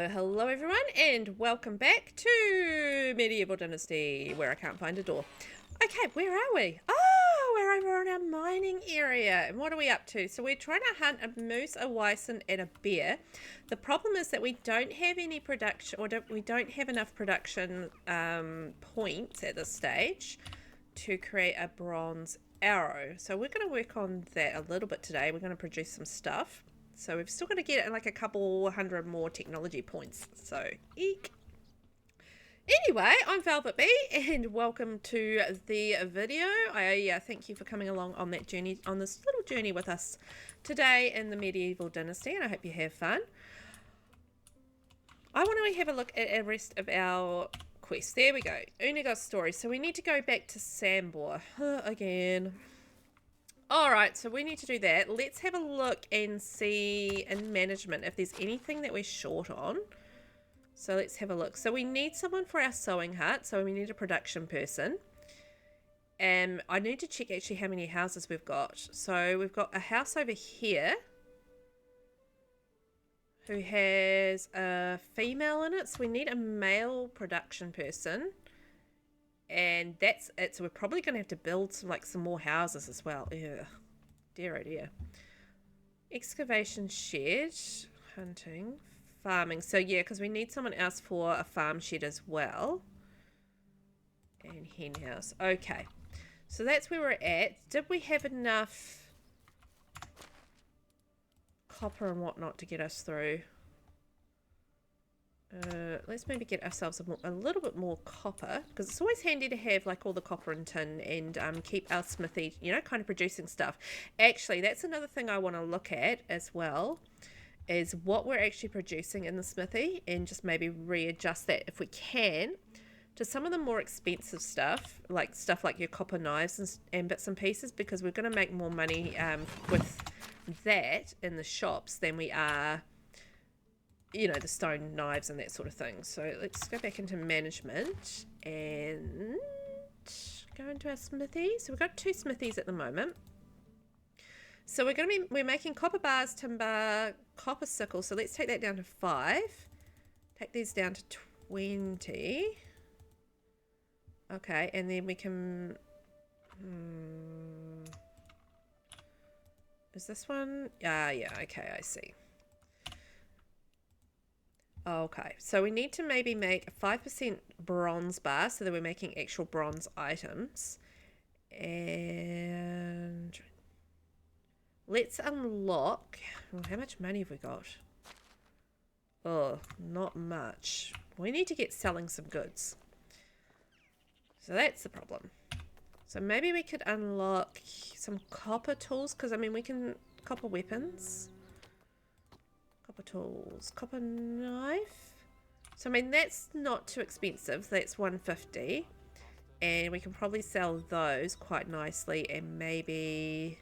Hello everyone, and welcome back to Medieval Dynasty, where I can't find a door. Okay, where are we? Oh, we're over in our mining area. And what are we up to? So we're trying to hunt a moose, a bison, and a bear. The problem is that we don't have any production, or we don't have enough production points at this stage to create a bronze arrow. So we're going to work on that a little bit today. We're going to produce some stuff. So we've still got to get like a couple hundred more technology points. So, eek. Anyway, I'm VelvettB, and welcome to the video. I thank you for coming along on that journey, on this little journey with us today in the Medieval Dynasty, and I hope you have fun. I want to have a look at the rest of our quest. There we go. Unigo's story. So we need to go back to Sambor again. Alright, so we need to do that. Let's have a look and see in management if there's anything that we're short on. So let's have a look. So we need someone for our sewing hut. So we need a production person. And I need to check actually how many houses we've got. So we've got a house over here who has a female in it. So we need a male production person. And that's it. So we're probably going to have to build some more houses as well. Ugh. Dear oh dear. Excavation shed. Hunting. Farming. So yeah, because we need someone else for a farm shed as well. And hen house. Okay. So that's where we're at. Did we have enough copper and whatnot to get us through? Let's maybe get ourselves a little bit more copper, because it's always handy to have like all the copper and tin and keep our smithy, you know, kind of producing stuff. Actually, that's another thing I want to look at as well, is what we're actually producing in the smithy, and just maybe readjust that if we can to some of the more expensive stuff like your copper knives and bits and pieces, because we're going to make more money with that in the shops than we are, you know, the stone knives and that sort of thing. So let's go back into management and go into our smithy. So we've got 2 smithies at the moment. So we're making copper bars, timber, copper sickle. So let's take that down to 5. Take these down to 20. Okay, and then we can... Is this one? Yeah, okay, I see. Okay, so we need to maybe make a 5% bronze bar so that we're making actual bronze items. And let's unlock... Well, how much money have we got? Oh, not much. We need to get selling some goods. So that's the problem. So maybe we could unlock some copper tools, because I mean we can... Copper weapons. Copper tools, copper knife. So I mean that's not too expensive. That's 150, and we can probably sell those quite nicely. And maybe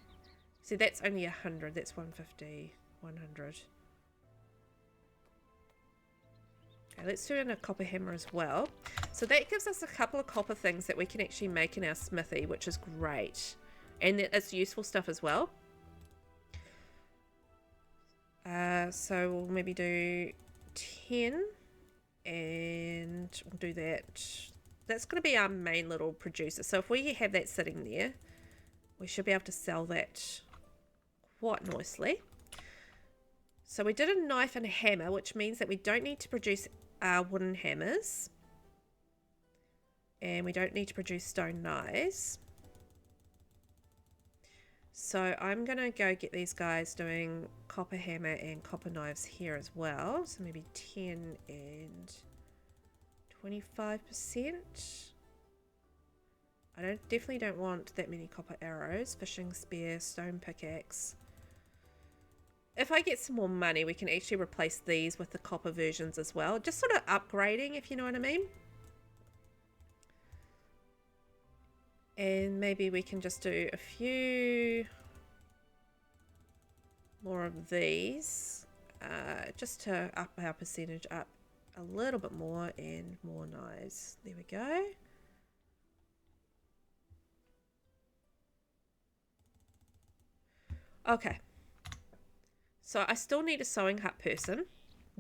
see, that's only 100. That's 150, 100. Okay, let's do in a copper hammer as well. So that gives us a couple of copper things that we can actually make in our smithy, which is great, and it's useful stuff as well. So we'll maybe do 10, and we'll do that. That's going to be our main little producer. So if we have that sitting there, we should be able to sell that quite nicely. So we did a knife and a hammer, which means that we don't need to produce our wooden hammers. And we don't need to produce stone knives. So I'm going to go get these guys doing copper hammer and copper knives here as well. So maybe 10 and 25%. I definitely don't want that many copper arrows, fishing spear, stone pickaxe. If I get some more money, we can actually replace these with the copper versions as well. Just sort of upgrading, if you know what I mean. And maybe we can just do a few more of these, just to up our percentage up a little bit more, and more knives. There we go. Okay. So I still need a sewing hut person.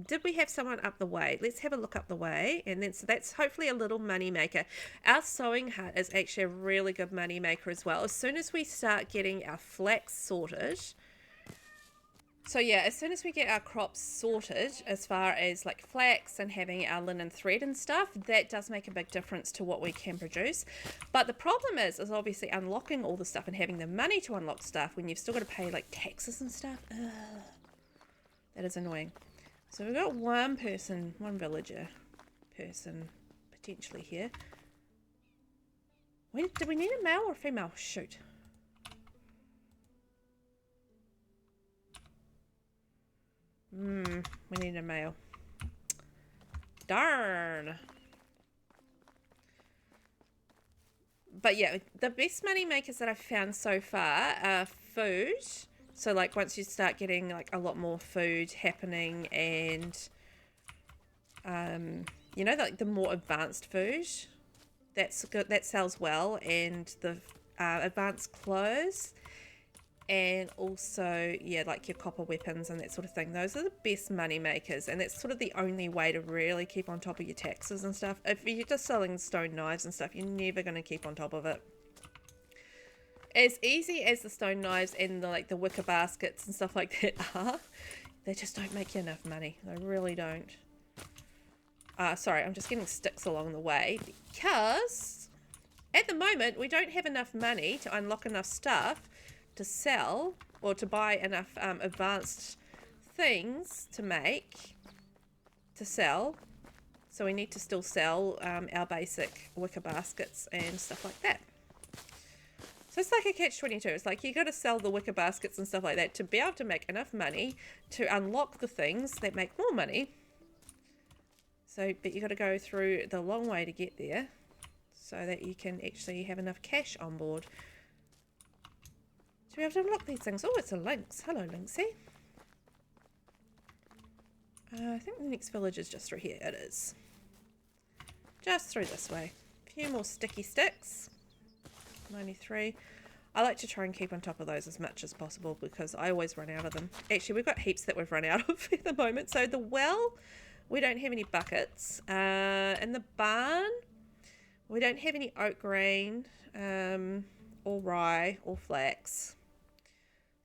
did we have someone up the way? Let's have a look up the way. And then, so that's hopefully a little money maker. Our sewing hut is actually a really good money maker as well. As soon as we start getting our flax sorted. So yeah, as soon as we get our crops sorted, as far as like flax and having our linen thread and stuff, that does make a big difference to what we can produce. But the problem is obviously unlocking all the stuff and having the money to unlock stuff when you've still got to pay like taxes and stuff. Ugh, that is annoying. So we've got one villager person potentially here. Do we need a male or a female? Shoot. We need a male. Darn. But yeah, the best money makers that I've found so far are food. So like once you start getting like a lot more food happening and you know, like the more advanced food, that's good, that sells well, and the advanced clothes. And also, yeah, like your copper weapons and that sort of thing. Those are the best money makers. And that's sort of the only way to really keep on top of your taxes and stuff. If you're just selling stone knives and stuff, you're never going to keep on top of it. As easy as the stone knives and the wicker baskets and stuff like that are, they just don't make you enough money. They really don't. Sorry, I'm just getting sticks along the way because at the moment we don't have enough money to unlock enough stuff to sell or to buy enough advanced things to sell, so we need to still sell our basic wicker baskets and stuff like that. So it's like a catch-22. It's like you got to sell the wicker baskets and stuff like that to be able to make enough money to unlock the things that make more money. So, but you got to go through the long way to get there so that you can actually have enough cash on board to be able to unlock these things. Oh, it's a lynx. Hello, Lynxie. I think the next village is just through here. It is. Just through this way. A few more sticky sticks. 93. I like to try and keep on top of those as much as possible because I always run out of them. Actually, we've got heaps that we've run out of at the moment. So the well, we don't have any buckets. In the barn, we don't have any oat grain or rye or flax.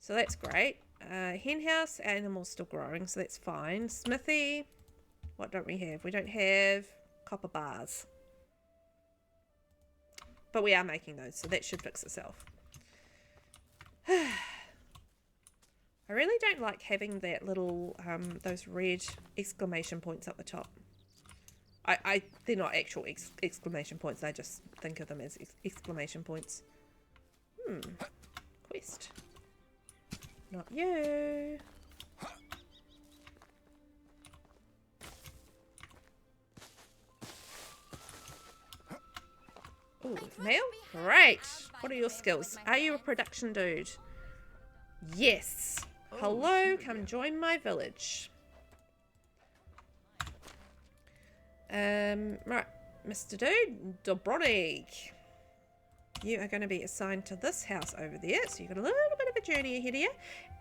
So that's great. Hen house, animals still growing, so that's fine. Smithy, what don't we have? We don't have copper bars. But we are making those, so that should fix itself. I really don't like having that little, those red exclamation points up the top. They're not actual exclamation points, I just think of them as exclamation points. Quest. Not you. Ooh, male? Great. What are your skills? Are you a production dude? Yes. Hello, come join my village. Right, Mr. Dude, Dobronik. You are going to be assigned to this house over there. So you've got a little bit of a journey ahead of you.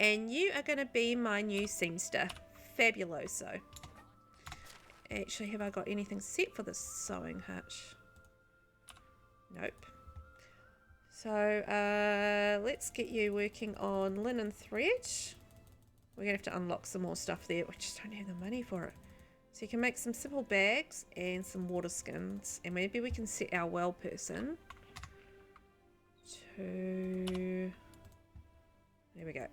And you are going to be my new seamster. Fabuloso. Actually, have I got anything set for this sewing hut? Nope. So, let's get you working on linen thread. We're going to have to unlock some more stuff there. We just don't have the money for it. So you can make some simple bags and some water skins. And maybe we can set our well person to... There we go.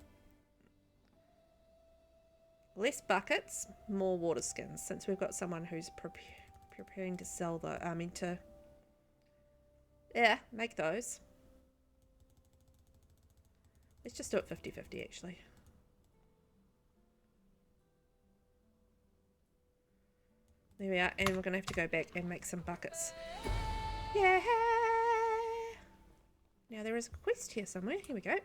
Less buckets, more water skins. Since we've got someone who's preparing to sell the... Yeah, make those. Let's just do it 50-50 actually. There we are, and we're going to have to go back and make some buckets. Yeah! Now there is a quest here somewhere. Here we go.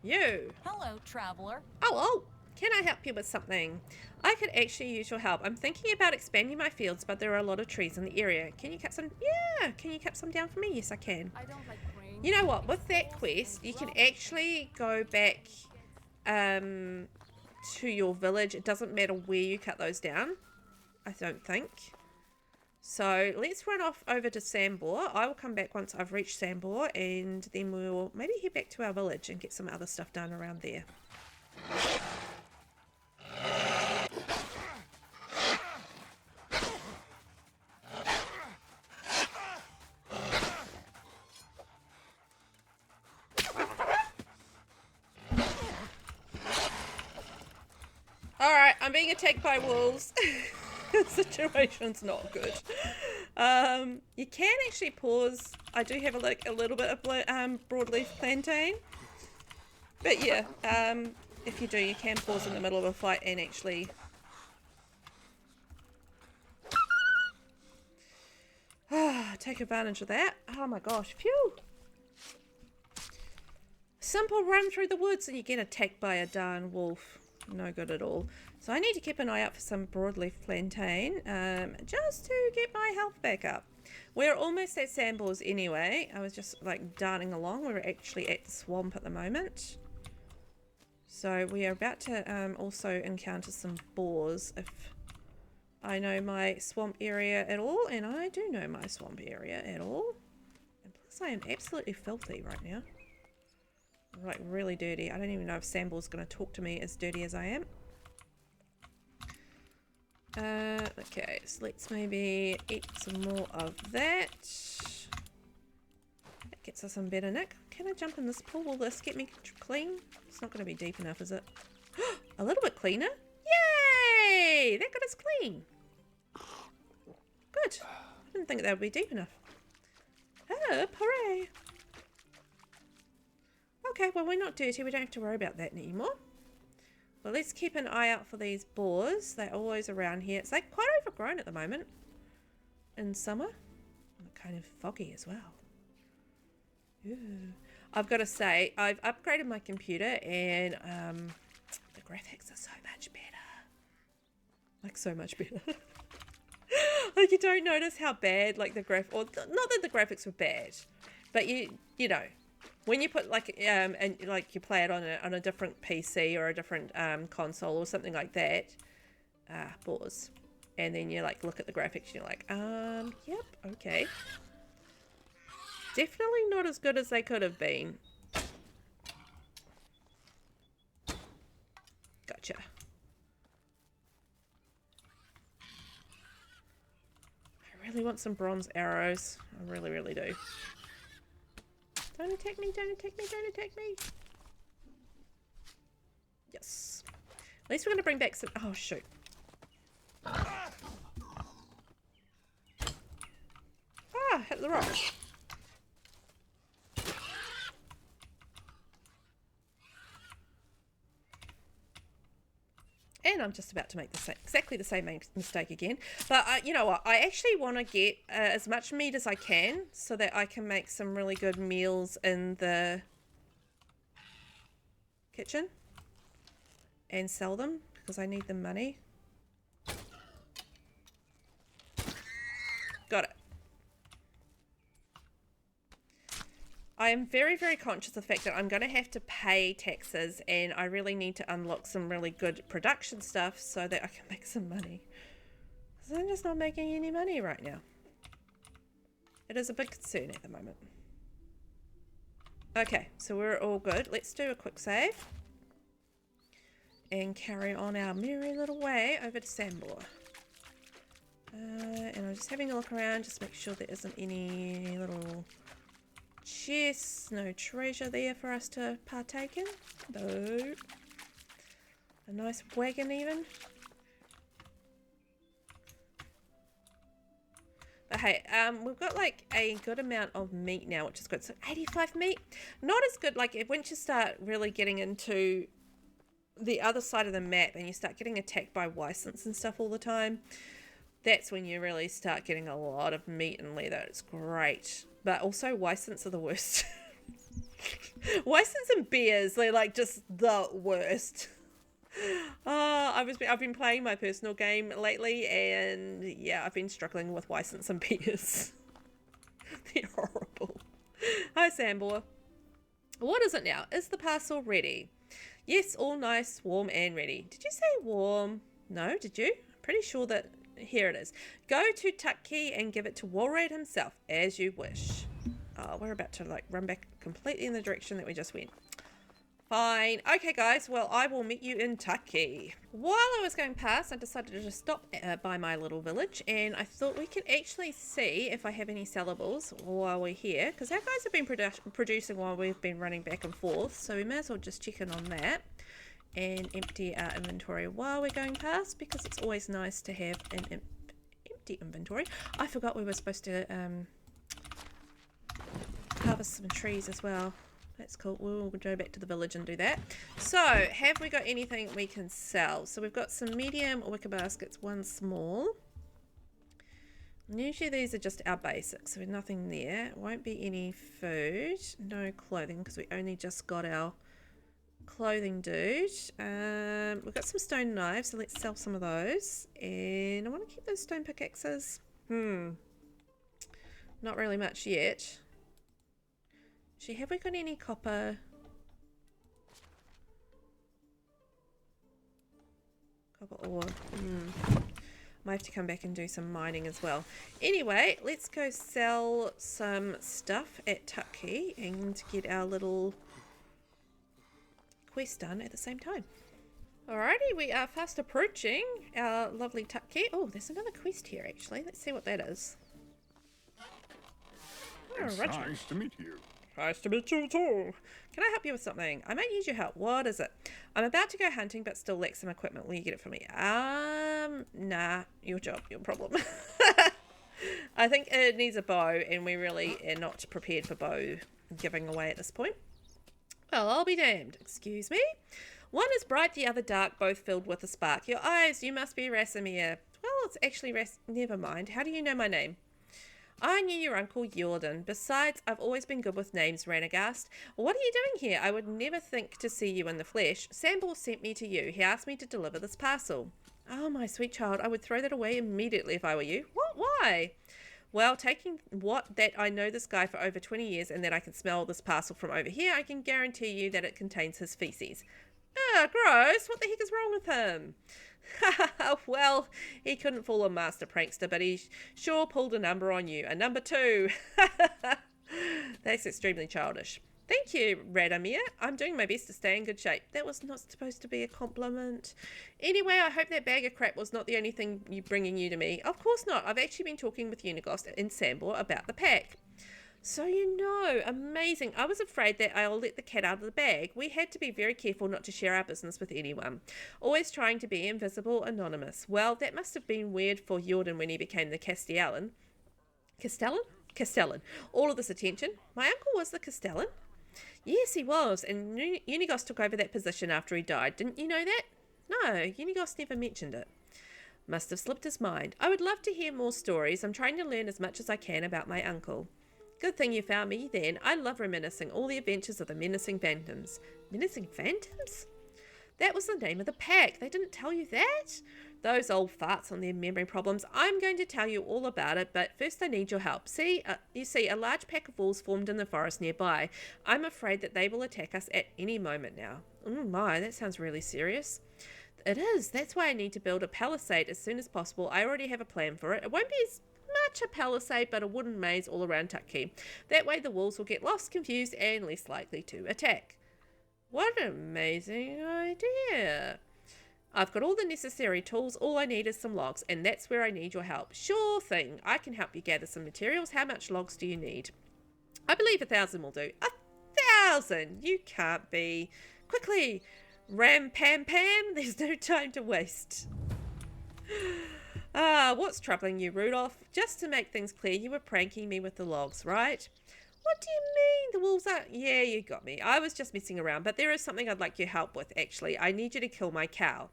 You! Hello, traveler. Oh! Can I help you with something? I could actually use your help. I'm thinking about expanding my fields, but there are a lot of trees in the area. Can you cut some? Yeah! Can you cut some down for me? Yes, I can. I don't like rain. You know what? With that quest, you can actually go back to your village. It doesn't matter where you cut those down, I don't think. So let's run off over to Sambor. I will come back once I've reached Sambor, and then we'll maybe head back to our village and get some other stuff done around there. Alright, I'm being attacked by wolves. The situation's not good. You can actually pause. I do have a little bit of broadleaf plantain. But yeah, if you do, you can pause in the middle of a fight and actually take advantage of that. Oh my gosh, phew! Simple run through the woods and you get attacked by a darn wolf. No good at all. So I need to keep an eye out for some broadleaf plantain, just to get my health back up. We're almost at Sambor's anyway. I was just like darting along. We're actually at the swamp at the moment. So we are about to also encounter some boars, if I know my swamp area at all. And I do know my swamp area at all. And plus I am absolutely filthy right now. Like really dirty. I don't even know if Sambor's going to talk to me as dirty as I am. Okay, so let's maybe eat some more of that. That gets us some better nick. Can I jump in this pool? Will this get me clean? It's not going to be deep enough, is it? A little bit cleaner. Yay! That got us clean. Good. I didn't think that would be deep enough. Oh, hooray. Okay, well, we're not dirty. We don't have to worry about that anymore. Well, let's keep an eye out for these boars. They're always around here. It's like quite overgrown at the moment. In summer. And kind of foggy as well. Ooh. I've got to say, I've upgraded my computer and the graphics are so much better. Like, so much better. Like, you don't notice how bad, like, the or not that the graphics were bad, but you know, when you put like and like you play it on a different PC or a different console or something like that, pause, and then you like look at the graphics and you're like, yep, okay, definitely not as good as they could have been. Gotcha. I really want some bronze arrows. I really, really do. Don't attack me, don't attack me, don't attack me. Yes. At least we're going to bring back some... Oh, shoot. Ah, hit the rock. And I'm just about to make exactly the same mistake again. But you know what? I actually want to get as much meat as I can so that I can make some really good meals in the kitchen and sell them because I need the money. Got it. I am very, very conscious of the fact that I'm going to have to pay taxes and I really need to unlock some really good production stuff so that I can make some money. Because I'm just not making any money right now. It is a big concern at the moment. Okay, so we're all good. Let's do a quick save. And carry on our merry little way over to Sambor. And I'm just having a look around, just make sure there isn't any little... chests, no treasure there for us to partake in. No. A nice wagon even. But hey, we've got like a good amount of meat now, which is good. So 85 meat. Not as good, like once you start really getting into the other side of the map and you start getting attacked by Wysons and stuff all the time, that's when you really start getting a lot of meat and leather. It's great. But also Wysons are the worst. Wysons and bears, they're like just the worst. I've been playing my personal game lately and yeah, I've been struggling with Wysons and bears. They're horrible. Hi, Sambor. What is it now? Is the parcel ready? Yes, all nice, warm and ready. Did you say warm? No, did you? Pretty sure that... Here it is. Go to Tucky and give it to Walrad himself, as you wish. Oh, we're about to like run back completely in the direction that we just went. Fine. Okay, guys. Well, I will meet you in Tucky. While I was going past, I decided to just stop by my little village, and I thought we could actually see if I have any sellables while we're here, because our guys have been producing while we've been running back and forth, so we may as well just check in on that and empty our inventory while we're going past, because it's always nice to have an empty inventory. I forgot we were supposed to harvest some trees as well. That's cool. We'll go back to the village and do that. So, have we got anything we can sell? So we've got some medium wicker baskets, one small. Usually these are just our basics, so nothing there. Won't be any food, no clothing, because we only just got our clothing dude. We've got some stone knives, so let's sell some of those. And I want to keep those stone pickaxes. Not really much yet. Actually, have we got any copper? Copper ore. Might have to come back and do some mining as well. Anyway, let's go sell some stuff at Tucky and get our little quest done at the same time. Alrighty, we are fast approaching our lovely Tucky. Oh, there's another quest here actually. Let's see what that is. It's nice to meet you. Nice to meet you too. Can I help you with something? I might need your help. What is it? I'm about to go hunting but still lack some equipment. Will you get it for me? Nah. Your job, your problem. I think it needs a bow and we really are not prepared for bow giving away at this point. Well, I'll be damned. Excuse me? One is bright, the other dark, both filled with a spark. Your eyes, you must be Rasimir. Well, it's actually Never mind. How do you know my name? I knew your uncle Jordan. Besides, I've always been good with names, Ranagast. What are you doing here? I would never think to see you in the flesh. Sambor sent me to you. He asked me to deliver this parcel. Oh, my sweet child, I would throw that away immediately if I were you. What? Why? Well, taking that I know this guy for over 20 years and that I can smell this parcel from over here, I can guarantee you that it contains his feces. Ah, gross. What the heck is wrong with him? Well, he couldn't fool a master prankster, but he sure pulled a number on you. A number 2. That's extremely childish. Thank you, Radomir. I'm doing my best to stay in good shape. That was not supposed to be a compliment. Anyway, I hope that bag of crap was not the only thing bringing you to me. Of course not. I've actually been talking with Unigost and Sambor about the pack. So you know, amazing. I was afraid that I'll let the cat out of the bag. We had to be very careful not to share our business with anyone. Always trying to be invisible, anonymous. Well, that must have been weird for Jordan when he became the Castellan. Castellan. All of this attention. My uncle was the Castellan? Yes, he was, and Unigost took over that position after he died. Didn't you know that? No, Unigost never mentioned it. Must have slipped his mind. I would love to hear more stories. I'm trying to learn as much as I can about my uncle. Good thing you found me then. I love reminiscing all the adventures of the menacing phantoms. Menacing phantoms? That was the name of the pack. They didn't tell you that? Those old farts on their memory problems. I'm going to tell you all about it, but first I need your help. You see, a large pack of wolves formed in the forest nearby. I'm afraid that they will attack us at any moment now. Oh my, that sounds really serious. It is. That's why I need to build a palisade as soon as possible. I already have a plan for it. It won't be as much a palisade, but a wooden maze all around Tucky. That way the wolves will get lost, confused, and less likely to attack. What an amazing idea. I've got all the necessary tools. All I need is some logs, and that's where I need your help. Sure thing. I can help you gather some materials. How much logs do you need? I believe 1,000 will do. 1,000? You can't be. Quickly. Ram pam pam. There's no time to waste. What's troubling you, Rudolph? Just to make things clear, you were pranking me with the logs, right? What do you mean? The wolves are... Yeah, you got me. I was just messing around, but there is something I'd like your help with, actually. I need you to kill my cow.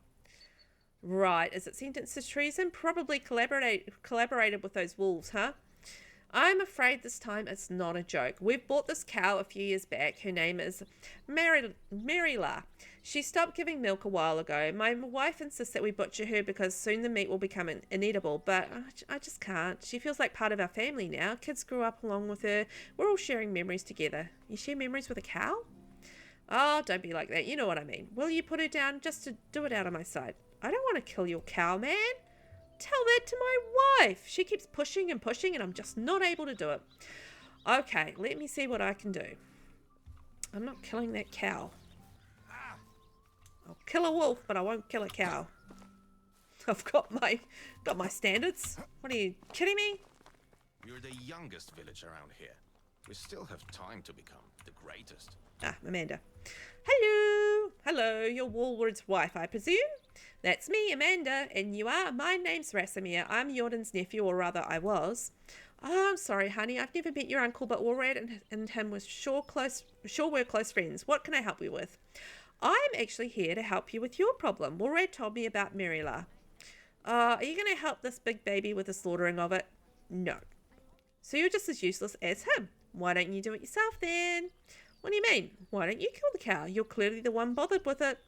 Right. Is it sentenced to treason? Probably collaborated with those wolves, huh? I'm afraid this time it's not a joke. We've bought this cow a few years back. Her name is Marila. She stopped giving milk a while ago. My wife insists that we butcher her because soon the meat will become inedible, but I just can't. She feels like part of our family now. Kids grew up along with her. We're all sharing memories together. You share memories with a cow? Oh, don't be like that. You know what I mean. Will you put her down just to do it out of my sight? I don't want to kill your cow, man. Tell that to my wife. She keeps pushing and pushing and I'm just not able to do it. Okay, let me see what I can do. I'm not killing that cow. I'll kill a wolf, but I won't kill a cow. I've got my standards. What are you kidding me? You're the youngest village around here. We still have time to become the greatest. Ah, Amanda. Hello. Hello, you're Walward's wife, I presume? That's me, Amanda, and you are. My name's Rasimir. I'm Jordan's nephew, or rather, I was. Oh, I'm sorry, honey. I've never met your uncle, but Walrad and him was sure we're close friends. What can I help you with? I'm actually here to help you with your problem. Walrad told me about Marila. Are you going to help this big baby with the slaughtering of it? No. So you're just as useless as him. Why don't you do it yourself then? What do you mean? Why don't you kill the cow? You're clearly the one bothered with it.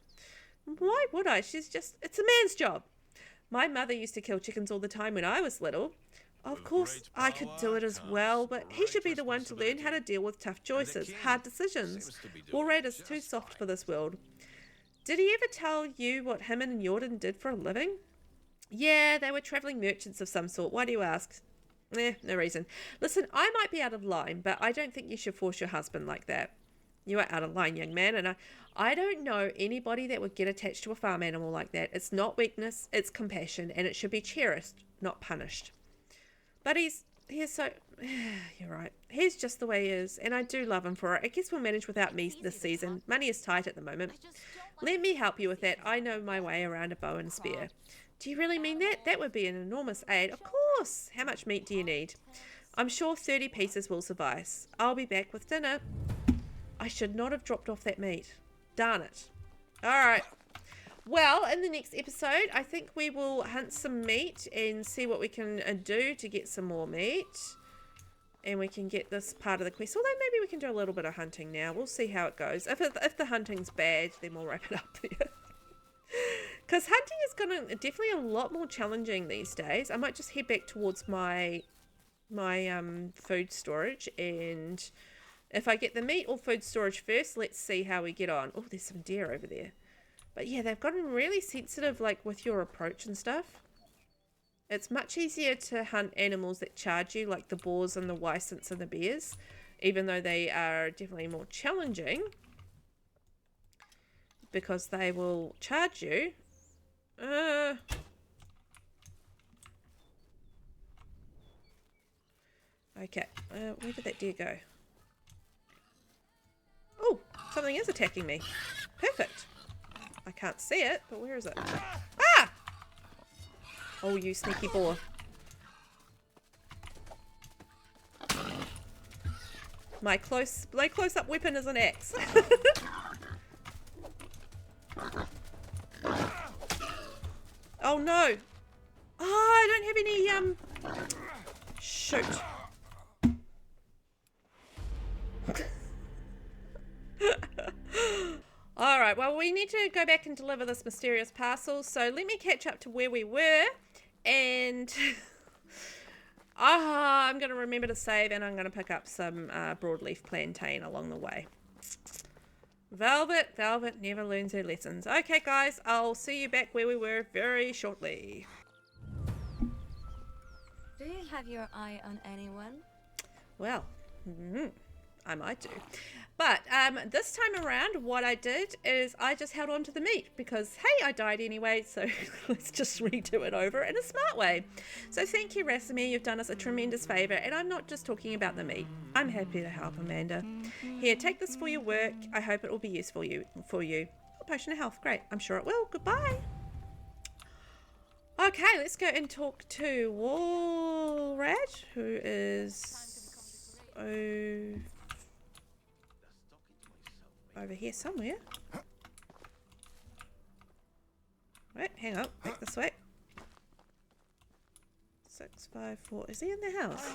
Why would I? It's a man's job. My mother used to kill chickens all the time when I was little. Of course, I could do it as well, but he should be the one to learn how to deal with tough choices, hard decisions. Walrad is too soft for this world. Did he ever tell you what him and Jordan did for a living? Yeah, they were travelling merchants of some sort. Why do you ask? No reason. Listen, I might be out of line, but I don't think you should force your husband like that. You are out of line, young man, and I don't know anybody that would get attached to a farm animal like that. It's not weakness, it's compassion, and it should be cherished, not punished. But he's so... You're right. He's just the way he is, and I do love him for it. I guess we'll manage without me this season. Money is tight at the moment. Let me help you with that. I know my way around a bow and spear. Do you really mean that? That would be an enormous aid. Of course. How much meat do you need? I'm sure 30 pieces will suffice. I'll be back with dinner. I should not have dropped off that meat. Darn it. Alright. Well, in the next episode, I think we will hunt some meat and see what we can do to get some more meat. And we can get this part of the quest. Although maybe we can do a little bit of hunting now. We'll see how it goes. If the hunting's bad, then we'll wrap it up there. Because hunting is definitely a lot more challenging these days. I might just head back towards my food storage, and if I get the meat or food storage first, let's see how we get on. Oh, there's some deer over there. But yeah, they've gotten really sensitive, like with your approach and stuff. It's much easier to hunt animals that charge you, like the boars and the wisents and the bears, even though they are definitely more challenging because they will charge you. Okay, where did that deer go? Oh, something is attacking me. Perfect. I can't see it, but where is it? Ah! Oh, you sneaky boar. My close-up weapon is an axe. Oh no! Oh, I don't have any shoot. Alright, well, we need to go back and deliver this mysterious parcel, so let me catch up to where we were, and I'm going to remember to save, and I'm going to pick up some broadleaf plantain along the way. Velvet never learns her lessons. Okay, guys, I'll see you back where we were very shortly. Do you have your eye on anyone? Well, I might do. But this time around, what I did is I just held on to the meat because, hey, I died anyway, so let's just redo it over in a smart way. So thank you, Rasimir. You've done us a tremendous favour, and I'm not just talking about the meat. I'm happy to help, Amanda. Here, take this for your work. I hope it will be useful for you. A potion of health. Great. I'm sure it will. Goodbye. Okay, let's go and talk to Walrad, who is over here somewhere. Wait, hang on. Back this way. 654. Is he in the house?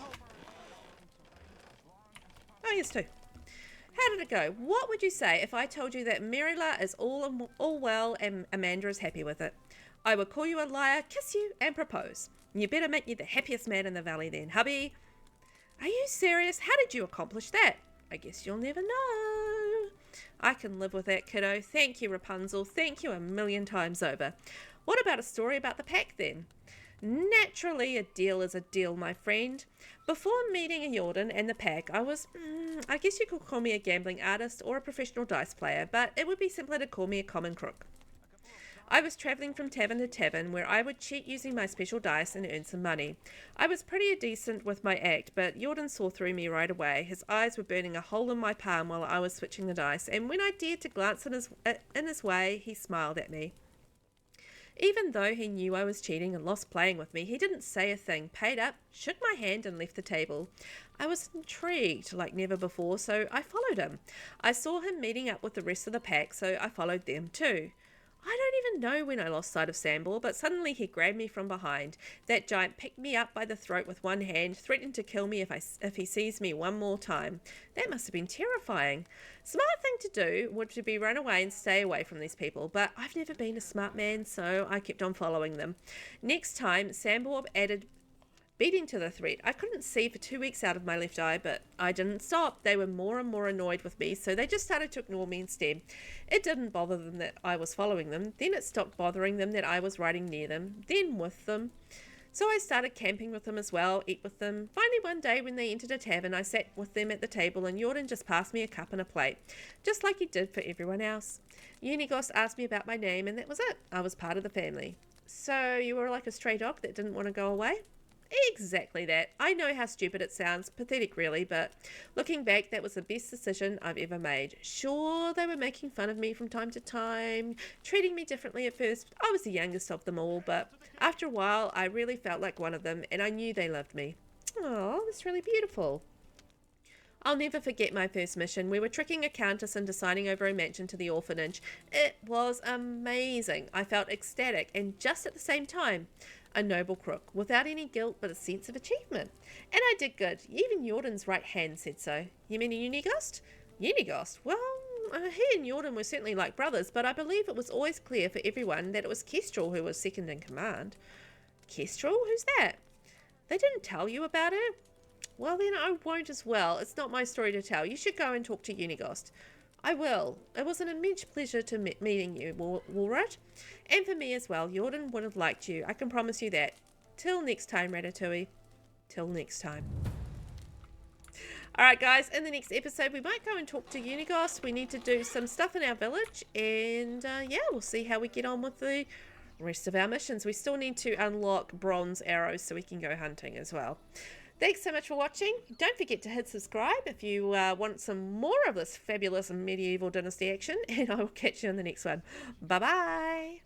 is too. How did it go? What would you say if I told you that Merila is all well and Amanda is happy with it? I would call you a liar, kiss you, and propose. You better make you the happiest man in the valley then, hubby. Are you serious? How did you accomplish that? I guess you'll never know. I can live with that, kiddo. Thank you, Rapunzel. Thank you 1,000,000 times over. What about a story about the pack then? Naturally, a deal is a deal, my friend. Before meeting Jordan and the pack, I was, I guess you could call me a gambling artist or a professional dice player, but it would be simpler to call me a common crook. I was travelling from tavern to tavern where I would cheat using my special dice and earn some money. I was pretty decent with my act, but Jordan saw through me right away. His eyes were burning a hole in my palm while I was switching the dice, and when I dared to glance in his way, he smiled at me. Even though he knew I was cheating and lost playing with me, he didn't say a thing, paid up, shook my hand and left the table. I was intrigued like never before, so I followed him. I saw him meeting up with the rest of the pack, so I followed them too. I don't even know when I lost sight of Sambor, but suddenly he grabbed me from behind. That giant picked me up by the throat with one hand, threatening to kill me if he sees me one more time. That must have been terrifying. Smart thing to do would be run away and stay away from these people, but I've never been a smart man, so I kept on following them. Next time, Sambor added beating to the threat. I couldn't see for 2 weeks out of my left eye, but I didn't stop. They were more and more annoyed with me, so they just started to ignore me instead. It didn't bother them that I was following them. Then it stopped bothering them that I was riding near them, then with them. So I started camping with them as well, eat with them. Finally one day when they entered a tavern, I sat with them at the table and Jordan just passed me a cup and a plate, just like he did for everyone else. Unigos asked me about my name and that was it. I was part of the family. So you were like a stray dog that didn't want to go away? Exactly that. I know how stupid it sounds, pathetic really, but looking back, that was the best decision I've ever made. Sure, they were making fun of me from time to time, treating me differently at first. I was the youngest of them all, but after a while, I really felt like one of them, and I knew they loved me. Oh, that's really beautiful. I'll never forget my first mission. We were tricking a countess into signing over a mansion to the orphanage. It was amazing. I felt ecstatic, and just at the same time, a noble crook, without any guilt but a sense of achievement. And I did good. Even Jordan's right hand said so. You mean a Unighost? Unighost? Well, he and Jordan were certainly like brothers, but I believe it was always clear for everyone that it was Kestrel who was second in command. Kestrel? Who's that? They didn't tell you about it? Well, then I won't as well. It's not my story to tell. You should go and talk to Unighost. I will. It was an immense pleasure to meeting you, Walrat. And for me as well. Jordan would have liked you. I can promise you that. Till next time, Ratatouille. Till next time. Alright guys, in the next episode we might go and talk to Unighost. We need to do some stuff in our village. And yeah, we'll see how we get on with the rest of our missions. We still need to unlock bronze arrows so we can go hunting as well. Thanks so much for watching. Don't forget to hit subscribe if you want some more of this fabulous medieval dynasty action, and I will catch you in the next one. Bye bye.